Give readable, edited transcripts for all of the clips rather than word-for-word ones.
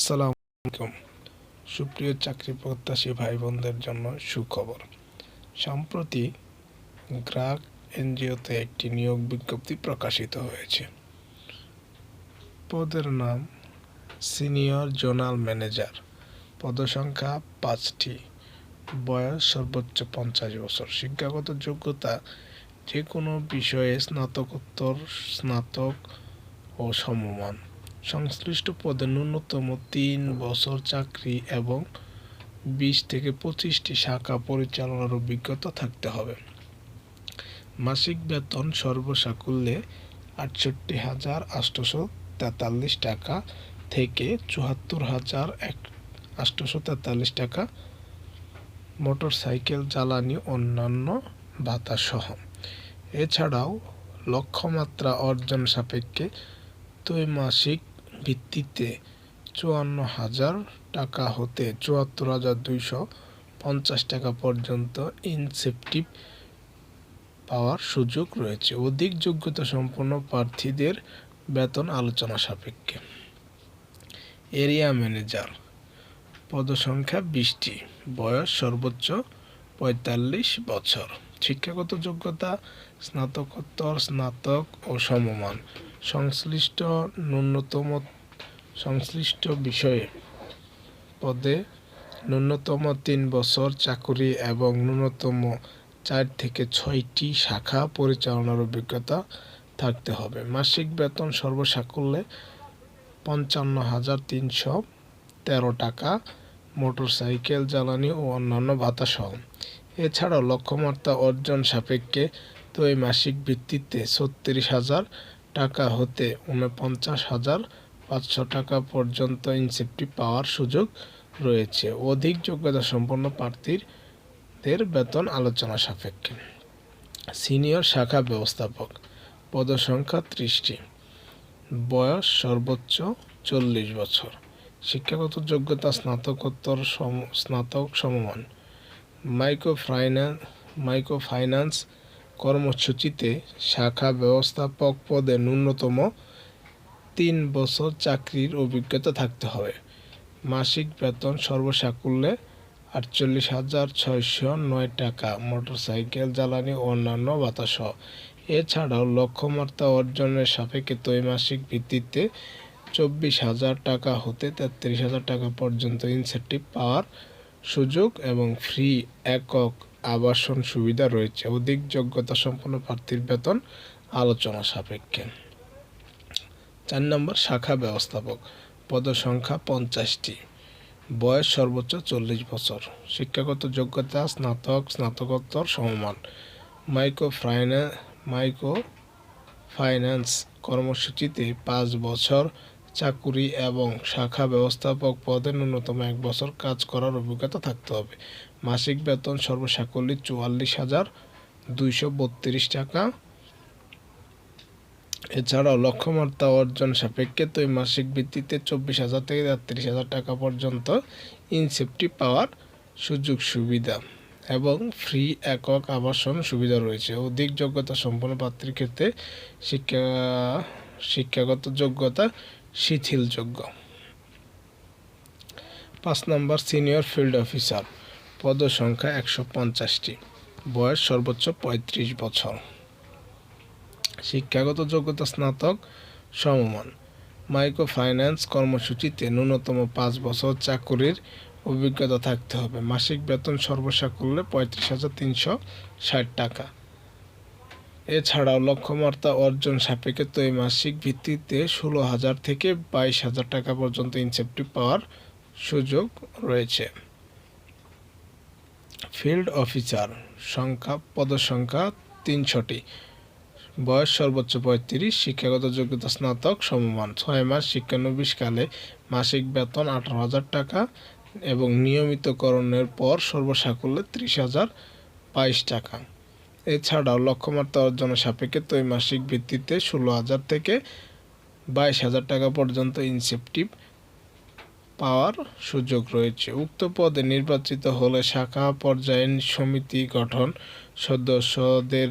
আসসালামু আলাইকুম। সুপ্রিয় চাকরি প্রত্যাশী ভাই বোনদের জন্য সুখবর। সম্প্রতি গ্রাহক এনজিওতে একটি নিয়োগ বিজ্ঞপ্তি প্রকাশিত হয়েছে। পদের নাম সিনিয়র জোনাল ম্যানেজার। পদসংখ্যা 5টি। বয়স সর্বোচ্চ 50 বছর। শিক্ষাগত যোগ্যতা যে কোনো বিষয়ে স্নাতকোত্তর, স্নাতক ও সমমান। সংশ্লিষ্ট পদে ন্যূনতম 3 বছর চাকরি এবং 20 থেকে 25টি শাখা পরিচালনার অভিজ্ঞতা থাকতে হবে। মাসিক বেতন সর্বসাকুল্যে ৬৮,৮৪৩ টাকা থেকে ৭৪,৮৪৩ টাকা, মোটরসাইকেল জ্বালানি অন্যান্য ভাতা সহ। এছাড়াও লক্ষ্যমাত্রা অর্জন সাপেক্ষে ত্রৈমাসিক ভিত্তিতে ৫৪,০০০ টাকা হতে ৭৪,২৫০ টাকা পর্যন্ত ইনসেন্টিভ পাওয়ার সুযোগ রয়েছে। অধিক যোগ্যতা সম্পন্ন প্রার্থীদের বেতন আলোচনা সাপেক্ষে। Area manager. পদসংখ্যা 20টি। বয়স সর্বোচ্চ ৪৫ বছর। শিক্ষাগত যোগ্যতা স্নাতকোত্তর, স্নাতক ও সমমান। সংশ্লিষ্ট বিষয়ে পদে ন্যূনতম 3 বছর চাকরি এবং ন্যূনতম 4 থেকে 6টি শাখা পরিচালনার অভিজ্ঞতা থাকতে হবে। মাসিক বেতন সর্বসাকুল্যে ৫৫,৩১৩ টাকা, মোটরসাইকেল জ্বালানি ও অন্যান্য ভাতা সহ। এছাড়াও লক্ষ্যমাত্রা অর্জন সাপেক্ষে ত্রৈমাসিক ভিত্তিতে ৩৬,০০০ টাকা হতে ৪৯,৫০০ টাকা পর্যন্ত ইনসেন্টিভ পাওয়ার সুযোগ রয়েছে। অধিক যোগ্যতা সম্পন্ন প্রার্থীদের বেতন আলোচনা সাপেক্ষে। সিনিয়র শাখা ব্যবস্থাপক। পদসংখ্যা 30টি। বয়স সর্বোচ্চ 40 বছর। শিক্ষাগত যোগ্যতা স্নাতকোত্তর, স্নাতক সমমান। মাইক্রোফাইন্যান্স কর্মসূচিতে শাখা ব্যবস্থাপক পদে ন্যূনতম 3 বছর চাকরির অভিজ্ঞতা থাকতে হবে। মাসিক বেতন সর্বসাকুল্যে ৪৮,৬০৯ টাকা, মোটরসাইকেল জ্বালানি ও অন্যান্য ভাতা সহ। এছাড়াও লক্ষ্যমাত্রা অর্জনের সাপেক্ষে ত্রৈমাসিক ভিত্তিতে 24,০০০ টাকা হতে 33,০০০ টাকা পর্যন্ত ইনসেন্টিভ পাওয়ার সুযোগ এবং ফ্রি একক আবাসন সুবিধা রয়েছে। অধিক যোগ্যতা সম্পন্ন প্রার্থীর বেতন আলোচনা সাপেক্ষে। 4 নম্বর শাখা ব্যবস্থাপক। পদসংখ্যা 50টি। বয়স সর্বোচ্চ 40 বছর। শিক্ষাগত যোগ্যতা স্নাতক, স্নাতকোত্তর সমমান। মাইক্রোফাইন্যান্স কর্মসূচিতে 5 বছর চাকুরি এবং শাখা ব্যবস্থাপক পদে ন্যূনতম 1 বছর কাজ করার অভিজ্ঞতা থাকতে হবে। মাসিক বেতন সর্বসাকুল্যে ৪৪,২৩২ টাকা। এছাড়াও লক্ষ্যমাত্রা অর্জন সাপেক্ষে ত্রৈমাসিক ভিত্তিতে 24,০০০ থেকে 33,০০০ টাকা পর্যন্ত ইনসেন্টিভ পাওয়ার সুযোগ সুবিধা এবং ফ্রি একক আবাসন সুবিধা রয়েছে। অধিক যোগ্যতা সম্পন্ন প্রার্থীর ক্ষেত্রে শিক্ষাগত যোগ্যতা শিথিলযোগ্য। 5 নম্বর সিনিয়র ফিল্ড অফিসার। পদসংখ্যা 150টি। বয়স সর্বোচ্চ 35 বছর। শিক্ষাগত যোগ্যতা স্নাতক সমমান। মাইক্রোফাইন্যান্স কর্মসূচিতে ন্যূনতম 5 বছর চাকুরির অভিজ্ঞতা থাকতে হবে। মাসিক বেতন সর্বসাকুল্যে ৩৫,৩৬০ টাকা। এছাড়াও লক্ষ্যমাত্রা অর্জন সাপেক্ষে ত্রৈমাসিক ভিত্তিতে ১৬,০০০ থেকে ২২,০০০ টাকা পর্যন্ত ইনসেন্টিভ পাওয়ার সুযোগ রয়েছে। ফিল্ড অফিসার পদসংখ্যা ৩০০টি। বয়স সর্বোচ্চ ৩৫। শিক্ষাগত যোগ্যতা স্নাতক সমমান। 6 মাস শিক্ষানবিশকালে মাসিক বেতন ১৮,০০০ টাকা এবং নিয়মিতকরণের পর সর্বসাকুল্যে ৩০,০২২ টাকা। এছাড়াও লক্ষ্যমাত্রা অর্জনের সাপেক্ষে ত্রৈমাসিক ভিত্তিতে ১৬,০০০ থেকে ২২,০০০ টাকা পর্যন্ত ইনসেন্টিভ পাওয়ার সুযোগ রয়েছে। উক্ত পদে নির্বাচিত হলে শাখা পর্যায়ে সমিতি গঠন, সদস্যদের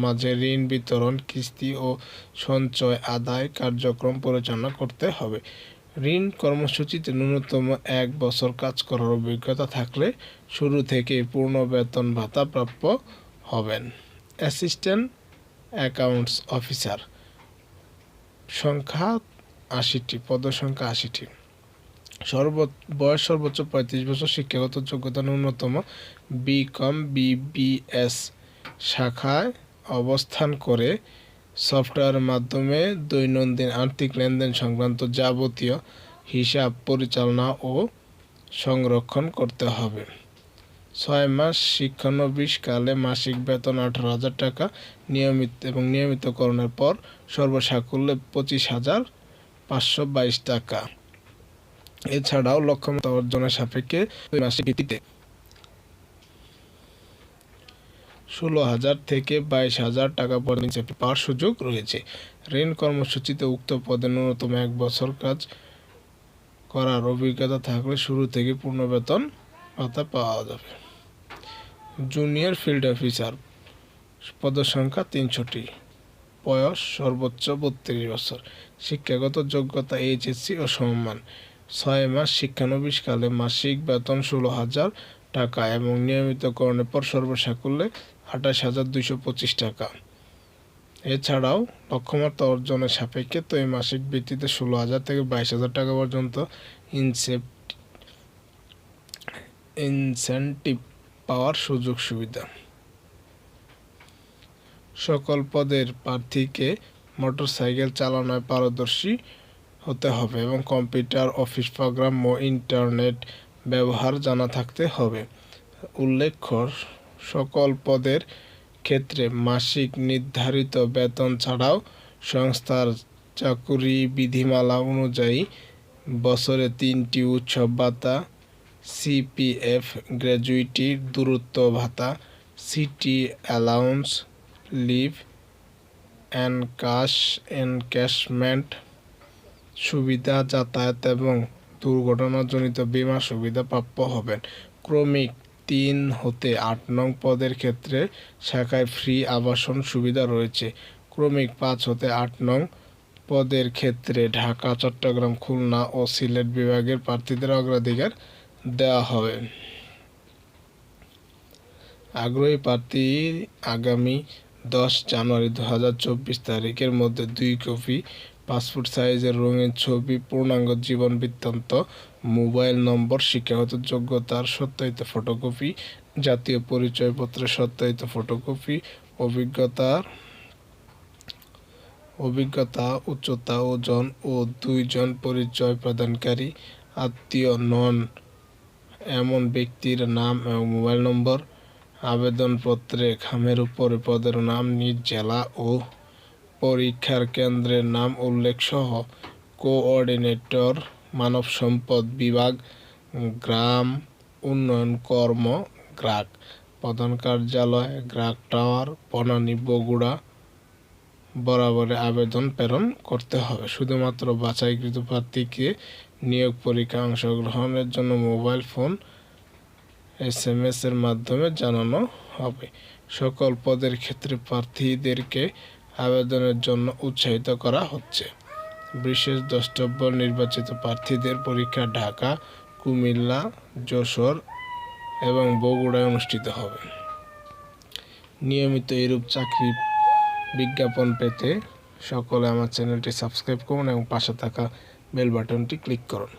মাঝে ঋণ বিতরণ, কিস্তি ও সঞ্চয় আদায় কার্যক্রম পরিচালনা করতে হবে। ঋণ কর্মসূচিতে ন্যূনতম 1 বছর কাজ করার অভিজ্ঞতা থাকলে শুরু থেকেই পূর্ণ বেতন ভাতা প্রাপ্য হবেন। অ্যাসিস্ট্যান্ট অ্যাকাউন্টস অফিসার সংখ্যা 80টি, পদসংখ্যা 80টি। বয়স সর্বোচ্চ 35 বছর। শিক্ষাগত যোগ্যতা ন্যূনতম বিকম বিবিএস শাখায় অবস্থান করে সফটওয়্যারের মাধ্যমে দৈনন্দিন আর্থিক লেনদেন সংক্রান্ত যাবতীয় হিসাব পরিচালনা ও সংরক্ষণ করতে হবে। 6 মাস শিক্ষানবিশকালে মাসিক বেতন 18,000 টাকা, নিয়মিতকরণের পর সর্বসাকুল্যে 25,522 টাকা। এছাড়াও লক্ষ্যমাত্রা অর্জনের সাপেক্ষে মাসিক ভিত্তিতে 16,000 থেকে 22,000 টাকা পর্যন্ত পাওয়ার সুযোগ রয়েছে। ঋণ কর্মসূচিতে উক্ত পদে ন্যূনতম 1 বছর কাজ করার অভিজ্ঞতা থাকলে শুরু থেকে পূর্ণ বেতন ভাতা পাওয়া যাবে। জুনিয়র ফিল্ড অফিসার পদসংখ্যা 300টি। বয়স সর্বোচ্চ 32 বছর। শিক্ষাগত যোগ্যতা এইচএসসি ও সমমান। 6 মাস শিক্ষানবিশকালে মাসিক বেতন 16,000 টাকা এবং নিয়মিতকরণের পর সর্বসাকুল্যে 28,225 টাকা। এছাড়াও লক্ষ্যমাত্রা অর্জনের সাপেক্ষে ত্রৈমাসিক ভিত্তিতে 16,000 থেকে 22,000 টাকা পর্যন্ত ইনসেনটিভ পাওয়ার সুযোগ সুবিধা। সকল পদের প্রার্থীকে মোটরসাইকেল চালানোয় পারদর্শী হতে হবে এবং কম্পিউটার, অফিস প্রোগ্রাম ও ইন্টারনেট ব্যবহার জানা থাকতে হবে। উল্লেখ্য, সকল পদের ক্ষেত্রে মাসিক নির্ধারিত বেতন ছাড়াও সংস্থার চাকুরি বিধিমালা অনুযায়ী বছরে 3টি উৎসব ভাতা, সিপিএফ, গ্র্যাচুইটি, দূরত্ব ভাতা, সিটি অ্যালাউন্স, লিভ এনক্যাশমেন্ট সুবিধা, যাতায়াত এবং দুর্ঘটনাজনিত বীমা সুবিধা প্রাপ্য হবেন। ক্রমিক 3 হতে 8 নং পদের ক্ষেত্রে শাখায় ফ্রি আবাসন সুবিধা রয়েছে। ক্রমিক 5 হতে 8 নং পদের ক্ষেত্রে ঢাকা, চট্টগ্রাম, খুলনা ও সিলেট বিভাগের প্রার্থীদের অগ্রাধিকার দেওয়া হবে। আগ্রহী প্রার্থী আগামী 10 জানুয়ারি 2024 তারিখের মধ্যে 2 কপি পাসপোর্ট সাইজের রঙিন ছবি, পূর্ণাঙ্গ জীবন বৃত্তান্ত, মোবাইল নম্বর, শিক্ষাগত যোগ্যতার সত্যায়িত ফটোকপি, জাতীয় পরিচয়পত্রের সত্যায়িত ফটোকপি, অভিজ্ঞতা, উচ্চতা, ওজন ও 2 জন পরিচয় প্রদানকারী আত্মীয় নন এমন ব্যক্তির নাম এবং মোবাইল নম্বর। আবেদনপত্রে খামের উপরে পদের নাম, নিজ জেলা ও পরীক্ষার কেন্দ্রের নাম উল্লেখ সহ কোঅর্ডিনেটর, মানব সম্পদ বিভাগ, গ্রাম উন্নয়ন কর্ম, গ্রাক, প্রধান কার্যালয়, গ্রাক টাওয়ার, বনানী, বগুড়া বরাবরে আবেদন প্রেরণ করতে হবে। শুধুমাত্র বাছাইকৃত প্রার্থীকে নিয়োগ পরীক্ষায় অংশগ্রহণের জন্য মোবাইল ফোন SMS এর মাধ্যমে জানানো হবে। সকল পদের ক্ষেত্রে প্রার্থীদেরকে আবেদনের জন্য উৎসাহিত করা হচ্ছে। বিশেষ দ্রষ্টব্য, নির্বাচিত প্রার্থীদের পরীক্ষা ঢাকা, কুমিল্লা, যশোর এবং বগুড়ায় অনুষ্ঠিত হবে। নিয়মিত এরূপ চাকরি বিজ্ঞাপন পেতে সকলে আমার চ্যানেলটি সাবস্ক্রাইব করুন এবং পাশে থাকা বেল বাটনটি ক্লিক করুন।